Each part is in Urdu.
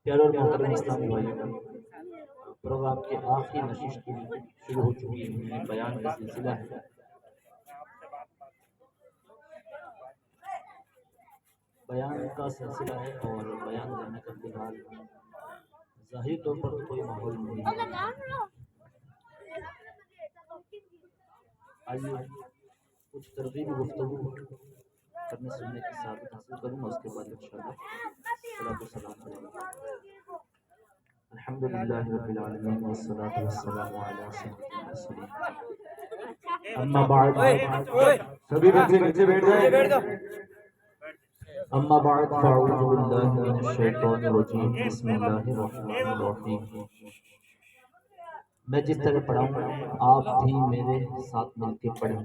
پیارے اور محترم اسلامی بھائیوں، پروگرام کے آخری نشست شروع ہو چکی ہے، بیان کا سلسلہ ہے۔ بیان کا سلسلہ ہے اور بیان کرنے کا فی الحال ظاہری طور پر کوئی ماحول نہیں ہے۔ آئیے کچھ ترغیبی گفتگو کرنے سننے کی سعادت حاصل کروں گا، اس کے بعد انشاءاللہ صلاۃ و سلام کریں گے۔ الحمدللہ رب العالمین والصلاۃ والسلام علی سیدنا المرسلین، اما بعد سبھی بچے نیچے بیٹھ جائیں۔ اما بعد فاعوذ باللہ من الشیطان الرجیم، بسم اللہ الرحمن الرحیم۔ میں جس طرح پڑھاؤں آپ بھی میرے ساتھ مل کے پڑھیں۔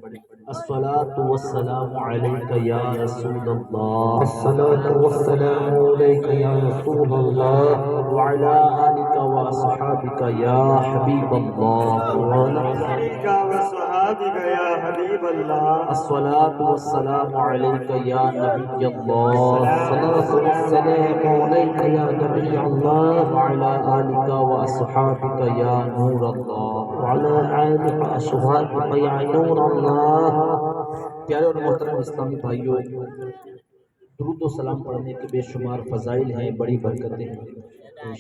الصلاۃ والسلام علیک یا رسول اللہ، الصلاة والسلام عليك يا رسول الله وعلى آلك وأصحابك يا حبيب الله، وعلى آلك وصحابك يا حبيب الله الصلاة والسلام عليك يا نبي الله، الصلاة والسلام عليك يا نبي الله وعلى آلك وأصحابك يا نور الله، وعلى آلك وأصحابك يا نور الله۔ پیارے اور محترم اسلامی بھائیوں، درود و سلام پڑھنے کے بے شمار فضائل ہیں، بڑی برکتیں ہیں۔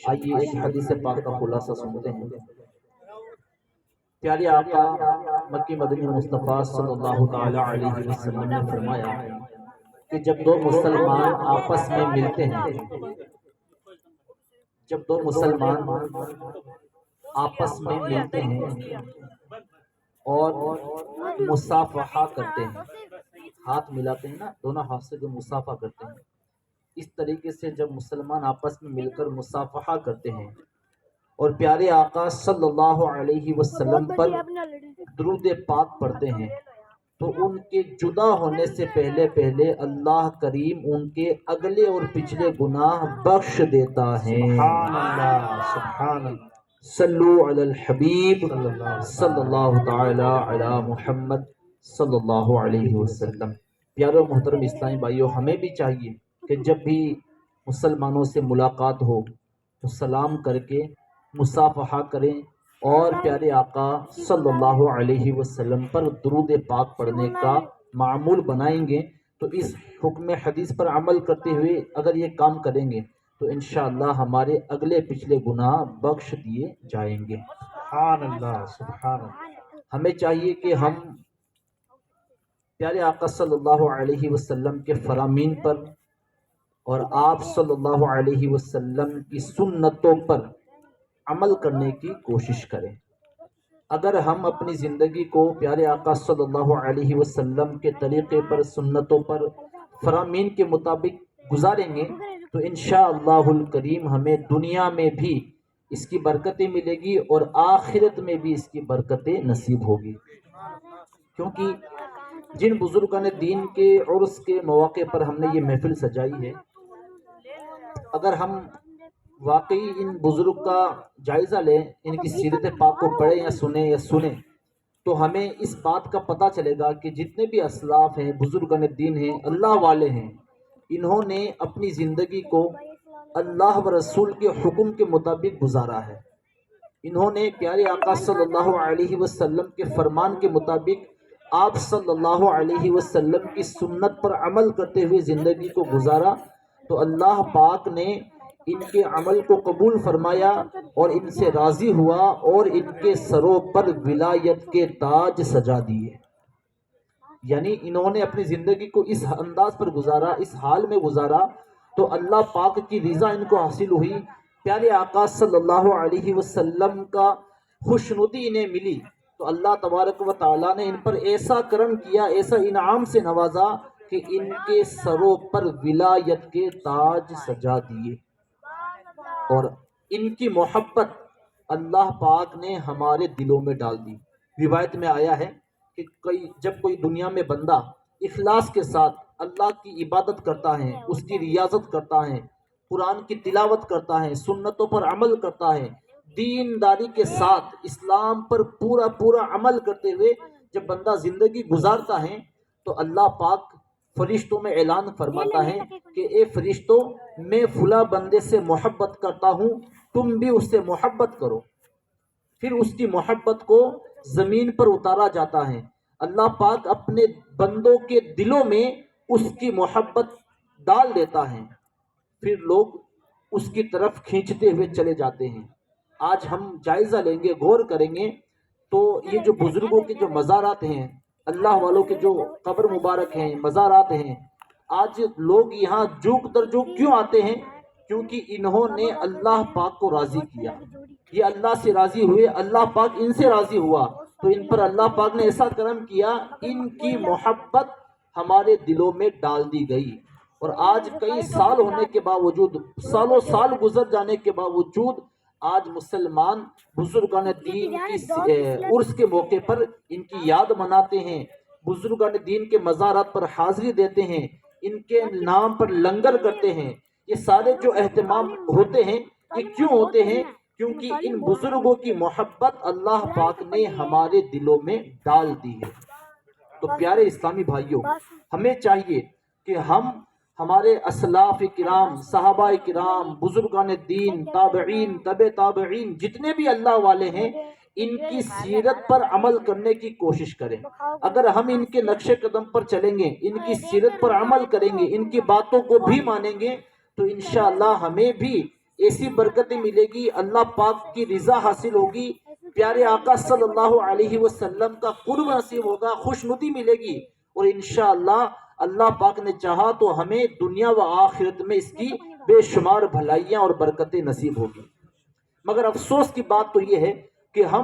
آئیے ایک حدیث پاک کا خلاصہ سنتے ہیں۔ پیارے آقا مکی مدنی مصطفیٰ صلی اللہ تعالی علیہ وسلم نے فرمایا کہ جب دو مسلمان آپس میں ملتے ہیں، جب دو مسلمان آپس میں ملتے ہیں اور مصافحہ کرتے ہیں، ہاتھ ملاتے ہیں نا، دونوں ہاتھ سے جو مصافحہ کرتے ہیں، اس طریقے سے جب مسلمان آپس میں مل کر مصافحہ کرتے ہیں اور پیارے آقا صلی اللہ علیہ وسلم پر درود پاک پڑھتے ہیں، تو ان کے جدا ہونے سے پہلے پہلے اللہ کریم ان کے اگلے اور پچھلے گناہ بخش دیتا ہے۔ سبحان اللہ، سبحان اللہ۔ صلو علی الحبیب صلی اللہ تعالی علی محمد صلی اللہ علیہ وسلم۔ پیارے و محترم اسلامی بھائیوں، ہمیں بھی چاہیے کہ جب بھی مسلمانوں سے ملاقات ہو تو سلام کر کے مصافحہ کریں اور پیارے آقا صلی اللہ علیہ وسلم پر درود پاک پڑھنے کا معمول بنائیں گے تو اس حکم حدیث پر عمل کرتے ہوئے اگر یہ کام کریں گے تو انشاءاللہ ہمارے اگلے پچھلے گناہ بخش دیے جائیں گے۔ سبحان اللہ، سبحان اللہ۔ ہمیں چاہیے کہ ہم پیارے آقا صلی اللہ علیہ وسلم کے فرامین پر اور آپ صلی اللہ علیہ وسلم کی سنتوں پر عمل کرنے کی کوشش کریں۔ اگر ہم اپنی زندگی کو پیارے آقا صلی اللہ علیہ وسلم کے طریقے پر، سنتوں پر، فرامین کے مطابق گزاریں گے تو انشاءاللہ الکریم ہمیں دنیا میں بھی اس کی برکتیں ملے گی اور آخرت میں بھی اس کی برکتیں نصیب ہوگی، کیونکہ جن بزرگان دین کے عرس کے مواقع پر ہم نے یہ محفل سجائی ہے، اگر ہم واقعی ان بزرگ کا جائزہ لیں، ان کی سیرت پاک کو پڑھیں یا سنیں تو ہمیں اس بات کا پتہ چلے گا کہ جتنے بھی اسلاف ہیں، بزرگان دین ہیں، اللہ والے ہیں، انہوں نے اپنی زندگی کو اللہ و رسول کے حکم کے مطابق گزارا ہے۔ انہوں نے پیارے آقا صلی اللہ علیہ وسلم کے فرمان کے مطابق آپ صلی اللہ علیہ وسلم کی سنت پر عمل کرتے ہوئے زندگی کو گزارا، تو اللہ پاک نے ان کے عمل کو قبول فرمایا اور ان سے راضی ہوا اور ان کے سروں پر ولایت کے تاج سجا دیے۔ یعنی انہوں نے اپنی زندگی کو اس انداز پر گزارا، اس حال میں گزارا تو اللہ پاک کی رضا ان کو حاصل ہوئی، پیارے آقا صلی اللہ علیہ وسلم کا خوشنودی انہیں ملی، تو اللہ تبارک و تعالیٰ نے ان پر ایسا کرم کیا، ایسا انعام سے نوازا کہ ان کے سروں پر ولایت کے تاج سجا دیے، اور ان کی محبت اللہ پاک نے ہمارے دلوں میں ڈال دی۔ روایت میں آیا ہے کہ جب کوئی دنیا میں بندہ اخلاص کے ساتھ اللہ کی عبادت کرتا ہے، اس کی ریاضت کرتا ہے، قرآن کی تلاوت کرتا ہے، سنتوں پر عمل کرتا ہے، دینداری کے ساتھ اسلام پر پورا عمل کرتے ہوئے جب بندہ زندگی گزارتا ہے تو اللہ پاک فرشتوں میں اعلان فرماتا ہے کہ اے فرشتوں، میں فلاں بندے سے محبت کرتا ہوں، تم بھی اس سے محبت کرو۔ پھر اس کی محبت کو زمین پر اتارا جاتا ہے، اللہ پاک اپنے بندوں کے دلوں میں اس کی محبت ڈال دیتا ہے، پھر لوگ اس کی طرف کھینچتے ہوئے چلے جاتے ہیں۔ آج ہم جائزہ لیں گے، غور کریں گے تو یہ جو بزرگوں کے جو مزارات ہیں، اللہ والوں کے جو قبر مبارک ہیں، مزارات ہیں، آج لوگ یہاں جھوک در جھوک کیوں آتے ہیں؟ کیونکہ انہوں نے اللہ پاک کو راضی کیا، یہ اللہ سے راضی ہوئے، اللہ پاک ان سے راضی ہوا، تو ان پر اللہ پاک نے ایسا کرم کیا، ان کی محبت ہمارے دلوں میں ڈال دی گئی۔ اور آج کئی سال ہونے کے باوجود، سالوں سال گزر جانے کے باوجود، آج مسلمان بزرگان دین کی عرس کے موقع پر ان کی یاد مناتے ہیں، بزرگان دین کے مزارات پر حاضری دیتے ہیں، ان کے نام پر لنگر کرتے ہیں۔ یہ سارے جو اہتمام ہوتے ہیں، یہ کیوں ہوتے ہیں؟ کیونکہ ان بزرگوں کی محبت اللہ پاک نے ہمارے دلوں میں ڈال دی ہے۔ تو پیارے اسلامی بھائیوں، ہمیں چاہیے کہ ہم ہمارے اسلاف کرام، صحابہ کرام، بزرگان دین، تابعین، تبع تابعین، جتنے بھی اللہ والے ہیں، ان کی سیرت پر عمل کرنے کی کوشش کریں۔ اگر ہم ان کے نقش قدم پر چلیں گے، ان کی سیرت پر عمل کریں گے، ان کی باتوں کو بھی مانیں گے، تو انشاءاللہ ہمیں بھی ایسی برکتیں ملے گی، اللہ پاک کی رضا حاصل ہوگی، پیارے آقا صلی اللہ علیہ وسلم کا قرب نصیب ہوگا، خوشنودی ملے گی، اور انشاءاللہ اللہ پاک نے چاہا تو ہمیں دنیا و آخرت میں اس کی بے شمار بھلائیاں اور برکتیں نصیب ہوگی۔ مگر افسوس کی بات تو یہ ہے کہ ہم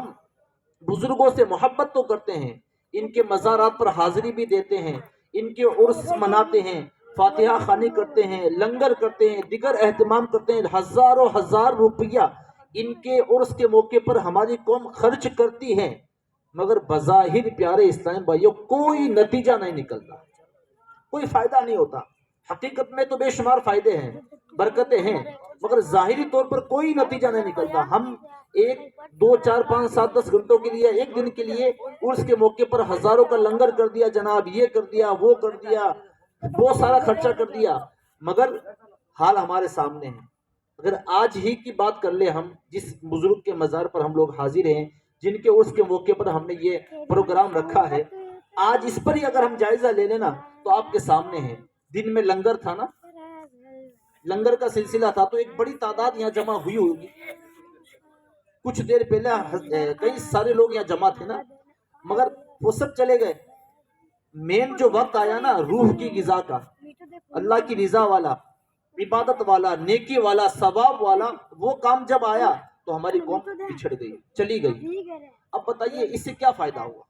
بزرگوں سے محبت تو کرتے ہیں، ان کے مزارات پر حاضری بھی دیتے ہیں، ان کے عرس مناتے ہیں، فاتحہ خوانی کرتے ہیں، لنگر کرتے ہیں، دیگر اہتمام کرتے ہیں، ہزاروں ہزار روپیہ ان کے عرس کے موقع پر ہماری قوم خرچ کرتی ہے، مگر بظاہر پیارے اسلام بھائیوں کوئی نتیجہ نہیں نکلتا، کوئی فائدہ نہیں ہوتا۔ حقیقت میں تو بے شمار فائدے ہیں، برکتیں ہیں، مگر ظاہری طور پر کوئی نتیجہ نہیں نکلتا۔ ہم 1 2 4 5 7 10 گھنٹوں کے لیے، ایک دن کے لیے عرس کے موقع پر ہزاروں کا لنگر کر دیا، جناب یہ کر دیا، وہ کر دیا، بہت سارا خرچہ کر دیا، مگر حال ہمارے سامنے ہے۔ اگر آج ہی کی بات کر لیں، ہم جس بزرگ کے مزار پر ہم لوگ حاضر ہیں، جن کے عرس کے موقع پر ہم نے یہ پروگرام رکھا ہے، آج اس پر ہی اگر ہم جائزہ لے لینا تو آپ کے سامنے ہے۔ دن میں لنگر تھا نا، لنگر کا سلسلہ تھا، تو ایک بڑی تعداد یہاں جمع ہوئی ہوگی۔ کچھ دیر پہلے کئی سارے لوگ یہاں جمع تھے نا، مگر وہ سب چلے گئے۔ مین جو وقت آیا نا روح کی غذا کا، اللہ کی رضا والا، عبادت والا، نیکی والا، ثواب والا، وہ کام جب آیا تو ہماری قوم بچھڑ گئی، چلی گئی۔ اب بتائیے اس سے کیا فائدہ ہوا؟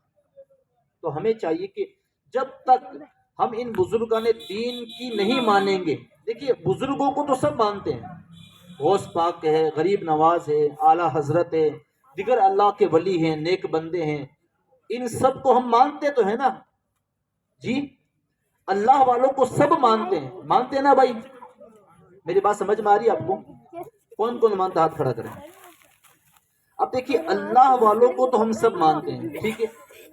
تو ہمیں چاہیے کہ جب تک ہم ان بزرگان دین کی نہیں مانیں گے، دیکھیے بزرگوں کو تو سب مانتے ہیں، غوث پاک ہے، غریب نواز ہے، اعلیٰ حضرت ہے، دیگر اللہ کے ولی ہیں، نیک بندے ہیں، ان سب کو ہم مانتے تو ہیں نا جی، اللہ والوں کو سب مانتے ہیں نا بھائی؟ میری بات سمجھ میں آ رہی ہے آپ کو؟ کون کون مانتا؟ ہاتھ کھڑا کریں۔ اب دیکھیے اللہ والوں کو تو ہم سب مانتے ہیں، ٹھیک ہے؟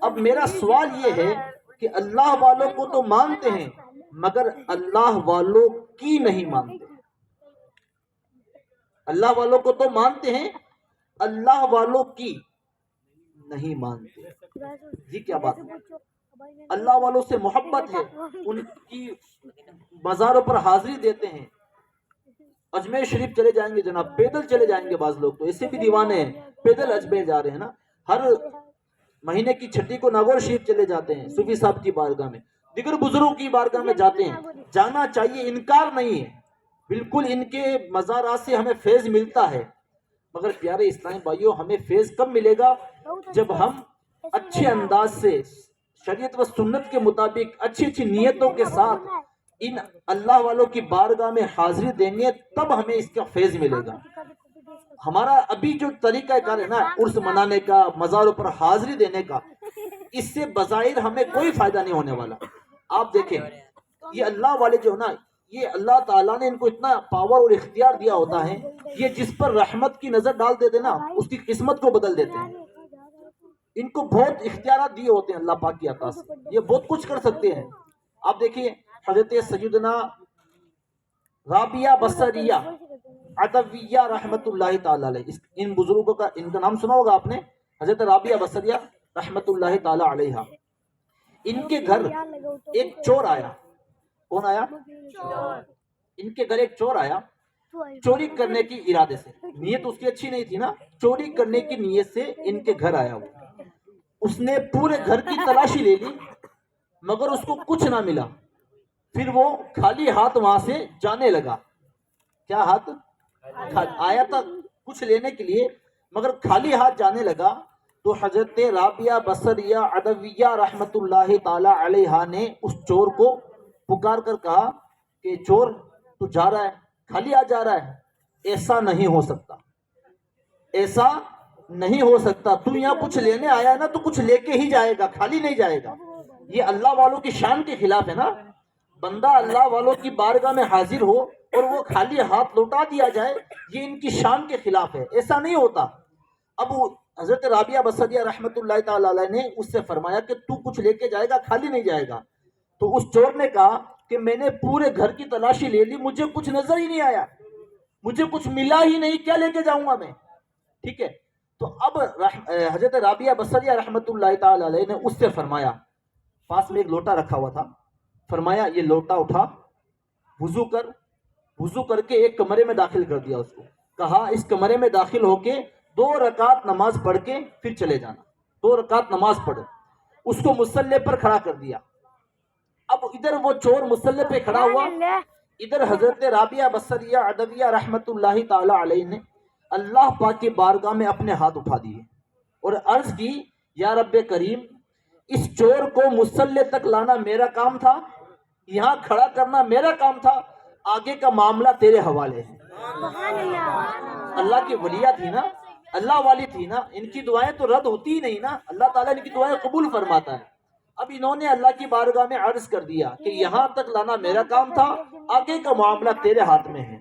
اب میرا سوال یہ ہے کہ اللہ والوں کو تو مانتے ہیں، مگر اللہ والوں کی نہیں مانتے۔ اللہ والوں کو تو مانتے ہیں، اللہ والوں کی نہیں مانتے۔ جی کیا بات ہے؟ اللہ والوں سے محبت ہے، ان کی مزاروں پر حاضری دیتے ہیں، اجمیر شریف چلے جائیں گے جناب، پیدل چلے جائیں گے، بعض لوگ تو ایسے بھی دیوانے ہیں پیدل اجمیر جا رہے ہیں نا، ہر مہینے کی چھٹی کو ناگور شریف چلے جاتے ہیں، صوفی صاحب کی بارگاہ میں، دیگر بزرگوں کی بارگاہ میں جاتے ہیں، جانا چاہیے، انکار نہیں ہے، بالکل ان کے مزارات سے ہمیں فیض ملتا ہے، مگر پیارے اسلامی بھائیوں ہمیں فیض کب ملے گا؟ جب ہم اچھے انداز سے شریعت و سنت کے مطابق اچھی اچھی نیتوں کے ساتھ ان اللہ والوں کی بارگاہ میں حاضری دیں گے، تب ہمیں اس کا فیض ملے گا۔ ہمارا ابھی جو طریقہ کار ہے نا عرس منانے کا، مزاروں پر حاضری دینے کا، اس سے بظاہر ہمیں کوئی فائدہ نہیں ہونے والا۔ آپ دیکھیں یہ اللہ والے جو نا، یہ اللہ تعالیٰ نے ان کو اتنا پاور اور اختیار دیا ہوتا ہے، یہ جس پر رحمت کی نظر ڈال دیتے نا اس کی قسمت کو بدل دیتے ہیں۔ ان کو بہت اختیارات دیے ہوتے ہیں اللہ پاک کی عطا سے، یہ بہت کچھ کر سکتے ہیں۔ آپ دیکھیے حضرت سیدنا رابعہ بصریہ عدویہ رحمت اللہ تعالی علیہ، ان بزرگوں کا ان کا نام سنا ہوگا آپ نے، حضرت رابعہ بصریہ رحمت اللہ تعالی علیہ۔ ان کے گھر ایک چور آیا۔ کون آیا؟ ان کے گھر ایک چور آیا، چوری کرنے کی ارادے سے، نیت اس کی اچھی نہیں تھی نا، چوری کرنے کی نیت سے ان کے گھر آیا وہ۔ اس نے پورے گھر کی تلاشی لے لی مگر اس کو کچھ نہ ملا۔ پھر وہ خالی ہاتھ وہاں سے جانے لگا۔ کیا ہاتھ؟ آیا تھا کچھ لینے کے لیے مگر خالی ہاتھ جانے لگا، تو حضرت رابعہ بصریہ عدویہ رحمت اللہ تعالی علیہ نے اس چور کو پکار کر کہا کہ چور تو جا رہا ہے، خالی ہاتھ جا رہا ہے، ایسا نہیں ہو سکتا، ایسا نہیں ہو سکتا، تو یہاں کچھ لینے آیا نا تو کچھ لے کے ہی جائے گا، خالی نہیں جائے گا۔ یہ اللہ والوں کی شان کے خلاف ہے نا، بندہ اللہ والوں کی بارگاہ میں حاضر ہو اور وہ خالی ہاتھ لوٹا دیا جائے، یہ ان کی شان کے خلاف ہے، ایسا نہیں ہوتا۔ اب حضرت رابعہ بصریہ رحمت اللہ تعالی علیہ نے اس سے فرمایا کہ تو کچھ لے کے جائے گا، خالی نہیں جائے گا۔ تو اس چور نے کہا کہ میں نے پورے گھر کی تلاشی لے لی، مجھے کچھ نظر ہی نہیں آیا، مجھے کچھ ملا ہی نہیں، کیا لے کے جاؤں گا میں؟ ٹھیک ہے، تو اب حضرت رابعہ بصریہ رحمت اللہ تعالی علیہ نے اس سے فرمایا، پاس میں ایک لوٹا رکھا ہوا تھا، فرمایا یہ لوٹا اٹھا، وضو کر کے ایک کمرے میں داخل کر دیا، اس کو کہا اس کمرے میں داخل ہو کے 2 رکعت نماز پڑھ کے پھر چلے جانا، 2 رکعت نماز پڑھ۔ اس کو مصلی پر کھڑا کر دیا۔ اب ادھر وہ چور مصلی پہ کھڑا ہوا، ادھر حضرت رابعہ بصریہ عدویہ رحمت اللہ تعالی علیہ نے اللہ پاک کی بارگاہ میں اپنے ہاتھ اٹھا دیے اور عرض کی، یا رب کریم، اس چور کو مصلی تک لانا میرا کام تھا، یہاں کھڑا کرنا میرا کام تھا، آگے کا معاملہ تیرے حوالے ہے۔ اللہ کی ولیہ تھی نا، اللہ والی تھی نا، ان کی دعائیں تو رد ہوتی ہی نہیں نا، اللہ تعالیٰ ان کی دعائیں قبول فرماتا ہے۔ اب انہوں نے اللہ کی بارگاہ میں عرض کر دیا کہ یہاں تک لانا میرا کام تھا، آگے کا معاملہ تیرے ہاتھ میں ہے۔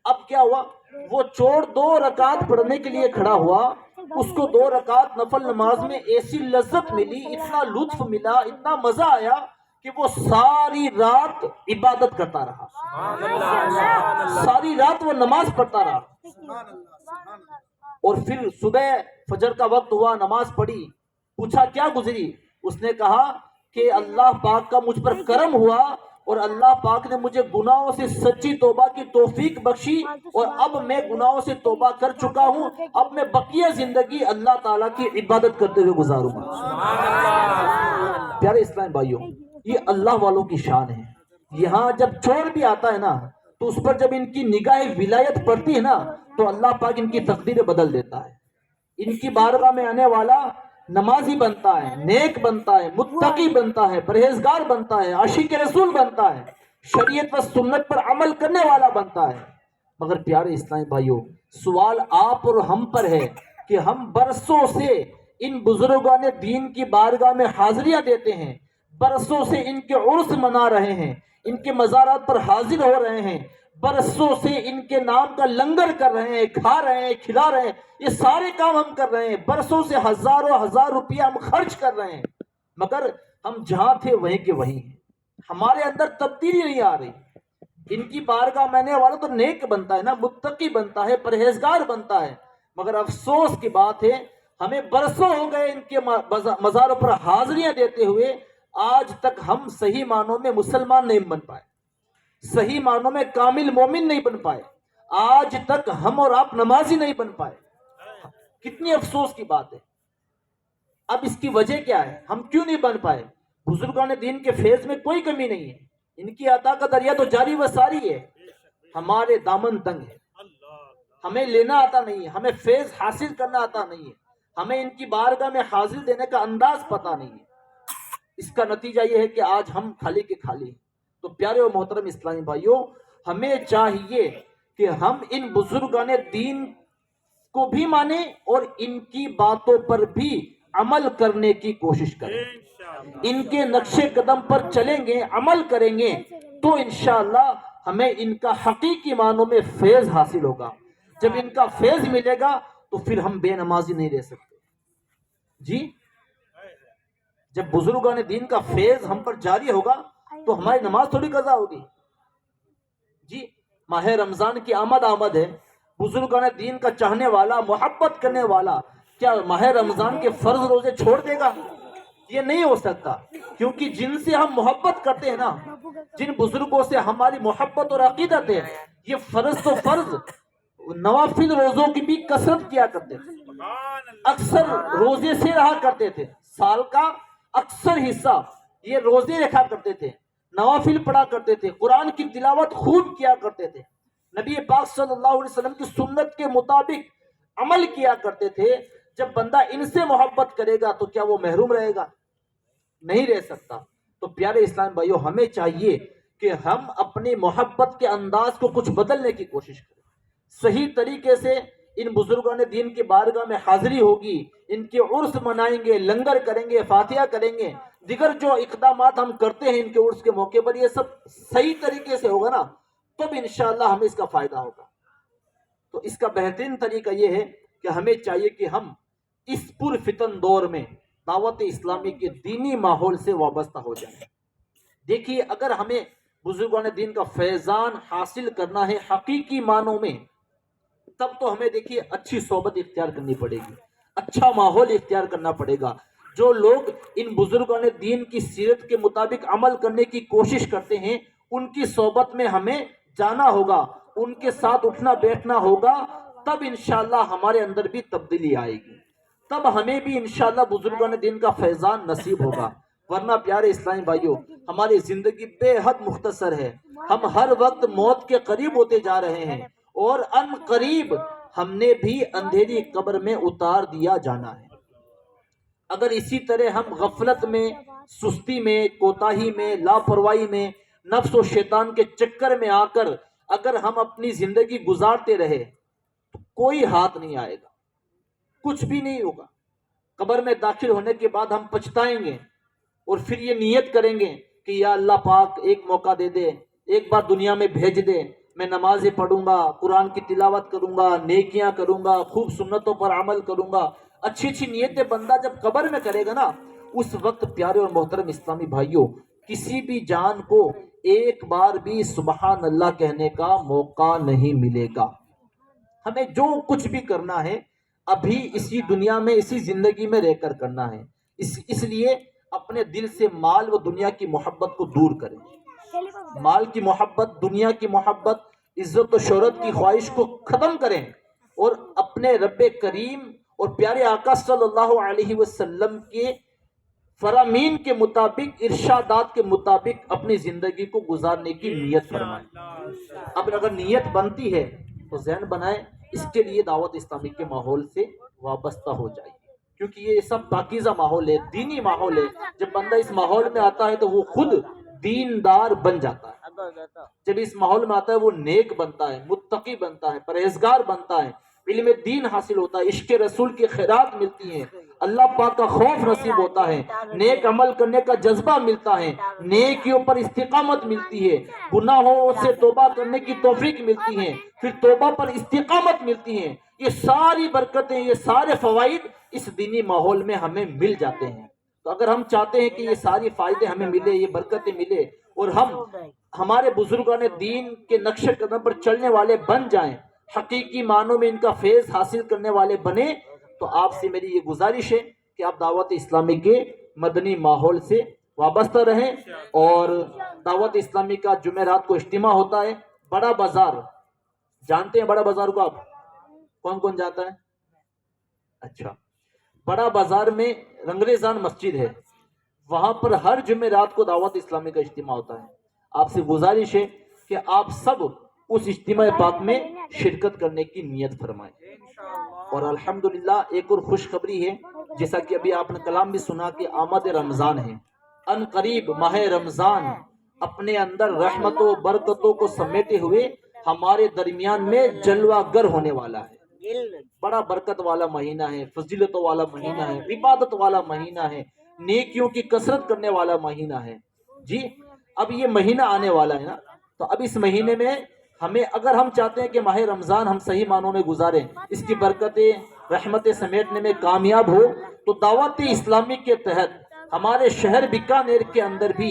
اب کیا ہوا، وہ چور 2 رکعت پڑھنے کے لیے کھڑا ہوا، اس کو 2 رکعت نفل نماز میں ایسی لذت ملی، اتنا لطف ملا، اتنا مزہ آیا کہ وہ ساری رات عبادت کرتا رہا، ساری رات وہ نماز پڑھتا رہا۔ اور پھر صبح فجر کا وقت ہوا، نماز پڑھی، پوچھا کیا گزری؟ اس نے کہا کہ اللہ پاک کا مجھ پر کرم ہوا اور اللہ پاک نے مجھے گناہوں سے سچی توبہ کی توفیق بخشی، اور اب میں گناہوں سے توبہ کر چکا ہوں، اب میں بقیہ زندگی اللہ تعالیٰ کی عبادت کرتے ہوئے گزاروں گا۔ پیارے اسلام بھائیوں، یہ اللہ والوں کی شان ہے۔ یہاں جب چور بھی آتا ہے نا تو اس پر جب ان کی نگاہ ولایت پڑتی ہے نا تو اللہ پاک ان کی تقدیریں بدل دیتا ہے۔ ان کی بارگاہ میں آنے والا نمازی بنتا ہے، نیک بنتا ہے، متقی بنتا ہے، پرہیزگار بنتا ہے، عاشق رسول بنتا ہے، شریعت و سنت پر عمل کرنے والا بنتا ہے۔ مگر پیارے اسلامی بھائیوں، سوال آپ اور ہم پر ہے کہ ہم برسوں سے ان بزرگان دین کی بارگاہ میں حاضریاں دیتے ہیں، برسوں سے ان کے عرس منا رہے ہیں، ان کے مزارات پر حاضر ہو رہے ہیں، برسوں سے ان کے نام کا لنگر کر رہے ہیں، کھا رہے ہیں، کھلا رہے ہیں، یہ سارے کام ہم کر رہے ہیں، برسوں سے ہزاروں ہزار روپیہ ہم خرچ کر رہے ہیں، مگر ہم جہاں تھے وہیں کے وہیں ہیں، ہمارے اندر تبدیلی نہیں آ رہی۔ ان کی بارگاہ میں آنے والا تو نیک بنتا ہے نا، متقی بنتا ہے، پرہیزگار بنتا ہے، مگر افسوس کی بات ہے ہمیں برسوں ہو گئے ان کے مزاروں پر حاضریاں دیتے ہوئے، آج تک ہم صحیح معنوں میں مسلمان نہیں بن پائے، صحیح معنوں میں کامل مومن نہیں بن پائے، آج تک ہم اور آپ نمازی نہیں بن پائے۔ کتنی افسوس کی بات ہے۔ اب اس کی وجہ کیا ہے؟ ہم کیوں نہیں بن پائے؟ بزرگان دین کے فیض میں کوئی کمی نہیں ہے، ان کی عطا کا دریا تو جاری و ساری ہے، ہمارے دامن تنگ ہے، ہمیں لینا آتا نہیں ہے، ہمیں فیض حاصل کرنا آتا نہیں ہے، ہمیں ان کی بارگاہ میں حاضر دینے کا انداز پتہ نہیں ہے۔ اس کا نتیجہ یہ ہے کہ آج ہم خالی کے خالی ہیں۔ تو پیارے و محترم اسلامی بھائیوں، ہمیں چاہیے کہ ہم ان بزرگان دین کو بھی مانیں اور ان کی باتوں پر بھی عمل کرنے کی کوشش کریں، ان کے نقش قدم پر چلیں گے، عمل کریں گے تو انشاءاللہ ہمیں ان کا حقیقی معنوں میں فیض حاصل ہوگا۔ جب ان کا فیض ملے گا تو پھر ہم بے نمازی نہیں رہ سکتے۔ جی، جب بزرگان دین کا فیض ہم پر جاری ہوگا تو ہماری نماز تھوڑی قضا ہوگی جی. ماہ رمضان کی آمد ہے. بزرگان دین کا چاہنے والا، محبت کرنے والا کیا ماہ رمضان کے فرض روزے چھوڑ دے گا؟ یہ نہیں ہو سکتا، کیونکہ جن سے ہم محبت کرتے ہیں نا، جن بزرگوں سے ہماری محبت اور عقیدت ہے، یہ فرض تو فرض، نوافل روزوں کی بھی کثرت کیا کرتے تھے، اکثر روزے سے رہا کرتے تھے. سال کا اکثر حصہ یہ روزے رکھا کرتے تھے، نوافل پڑھا کرتے تھے، قرآن کی تلاوت خوب کیا کرتے تھے، نبی پاک صلی اللہ علیہ وسلم کی سنت کے مطابق عمل کیا کرتے تھے. جب بندہ ان سے محبت کرے گا تو کیا وہ محروم رہے گا؟ نہیں رہ سکتا. تو پیارے اسلام بھائیو، ہمیں چاہیے کہ ہم اپنی محبت کے انداز کو کچھ بدلنے کی کوشش کریں. صحیح طریقے سے ان بزرگان دین کی بارگاہ میں حاضری ہوگی، ان کے عرس منائیں گے، لنگر کریں گے، فاتحہ کریں گے، دیگر جو اقدامات ہم کرتے ہیں ان کے عرس کے موقع پر، یہ سب صحیح طریقے سے ہوگا نا، تب انشاءاللہ ہمیں اس کا فائدہ ہوگا. تو اس کا بہترین طریقہ یہ ہے کہ ہمیں چاہیے کہ ہم اس پر فتن دور میں دعوت اسلامی کے دینی ماحول سے وابستہ ہو جائیں. دیکھیے، اگر ہمیں بزرگان دین کا فیضان حاصل کرنا ہے حقیقی معنوں میں، تب تو ہمیں دیکھیے اچھی صحبت اختیار کرنی پڑے گی، اچھا ماحول اختیار کرنا پڑے گا. جو لوگ ان بزرگان دین کی سیرت کے مطابق عمل کرنے کی کوشش کرتے ہیں، ان کی صحبت میں ہمیں جانا ہوگا، ان کے ساتھ اٹھنا بیٹھنا ہوگا. تب انشاءاللہ ہمارے اندر بھی تبدیلی آئے گی، تب ہمیں بھی انشاءاللہ بزرگان دین کا فیضان نصیب ہوگا. ورنہ پیارے اسلامی بھائیوں، ہماری زندگی بے حد مختصر ہے. ہم ہر وقت موت کے قریب ہوتے جا رہے ہیں، اور ان قریب ہم نے بھی اندھیری قبر میں اتار دیا جانا ہے. اگر اسی طرح ہم غفلت میں، سستی میں، کوتاہی میں، لاپرواہی میں، نفس و شیطان کے چکر میں آ کر اگر ہم اپنی زندگی گزارتے رہے تو کوئی ہاتھ نہیں آئے گا، کچھ بھی نہیں ہوگا. قبر میں داخل ہونے کے بعد ہم پچھتائیں گے، اور پھر یہ نیت کریں گے کہ یا اللہ پاک ایک موقع دے دے، ایک بار دنیا میں بھیج دے، میں نمازیں پڑھوں گا، قرآن کی تلاوت کروں گا، نیکیاں کروں گا، خوب سنتوں پر عمل کروں گا. اچھی اچھی نیتیں بندہ جب قبر میں کرے گا نا، اس وقت پیارے اور محترم اسلامی بھائیوں، کسی بھی جان کو ایک بار بھی سبحان اللہ کہنے کا موقع نہیں ملے گا. ہمیں جو کچھ بھی کرنا ہے ابھی اسی دنیا میں، اسی زندگی میں رہ کر کرنا ہے. اس لیے اپنے دل سے مال و دنیا کی محبت کو دور کریں. مال کی محبت، دنیا کی محبت، عزت و شہرت کی خواہش کو ختم کریں، اور اپنے رب کریم اور پیارے آقا صلی اللہ علیہ وسلم کے فرامین کے مطابق، ارشادات کے مطابق اپنی زندگی کو گزارنے کی نیت فرمائیں. اب اگر نیت بنتی ہے تو ذہن بنائیں، اس کے لیے دعوت اسلامی کے ماحول سے وابستہ ہو جائے، کیونکہ یہ سب پاکیزہ ماحول ہے، دینی ماحول ہے. جب بندہ اس ماحول میں آتا ہے تو وہ خود دیندار بن جاتا ہے. جب اس ماحول میں آتا ہے وہ نیک بنتا ہے، متقی بنتا ہے، پرہیزگار بنتا ہے، علم دین حاصل ہوتا ہے، عشق رسول کی خیرات ملتی ہیں، اللہ پاک کا خوف نصیب ہوتا ہے، نیک عمل کرنے کا جذبہ ملتا ہے، نیکیوں پر استقامت ملتی ہے، گناہوں سے توبہ کرنے کی توفیق ملتی ہے، پھر توبہ پر استقامت ملتی ہے. یہ ساری برکتیں، یہ سارے فوائد اس دینی ماحول میں ہمیں مل جاتے ہیں. تو اگر ہم چاہتے ہیں کہ یہ ساری فائدے ہمیں ملے، یہ برکتیں ملے، اور ہم ہمارے بزرگان دین کے نقش قدم پر چلنے والے بن جائیں، حقیقی معنوں میں ان کا فیض حاصل کرنے والے بنے، تو آپ سے میری یہ گزارش ہے کہ آپ دعوت اسلامی کے مدنی ماحول سے وابستہ رہیں. اور دعوت اسلامی کا جمعرات کو اجتماع ہوتا ہے بڑا بازار، جانتے ہیں بڑا بازار کو؟ آپ کون کون جاتا ہے؟ اچھا، بڑا بازار میں رنگریزان مسجد ہے، وہاں پر ہر جمعرات کو دعوت اسلامی کا اجتماع ہوتا ہے. آپ سے گزارش ہے کہ آپ سب اس اجتماع پاک میں شرکت کرنے کی نیت فرمائیں. اور الحمدللہ ایک اور خوشخبری ہے، جیسا کہ ابھی آپ نے کلام بھی سنا کہ آمد رمضان ہے. ان قریب ماہ رمضان اپنے اندر رحمتوں و برکتوں کو سمیٹے ہوئے ہمارے درمیان میں جلوہ گر ہونے والا ہے. بڑا برکت والا مہینہ ہے، فضیلتوں والا مہینہ ہے، عبادت والا مہینہ ہے، نیکیوں کی کثرت کرنے والا مہینہ ہے. جی اب یہ مہینہ آنے والا ہے نا، تو اب اس مہینے میں ہمیں، اگر ہم چاہتے ہیں کہ ماہ رمضان ہم صحیح معنوں میں گزاریں، اس کی برکتیں رحمتیں سمیٹنے میں کامیاب ہو، تو دعوت اسلامی کے تحت ہمارے شہر بیکانیر کے اندر بھی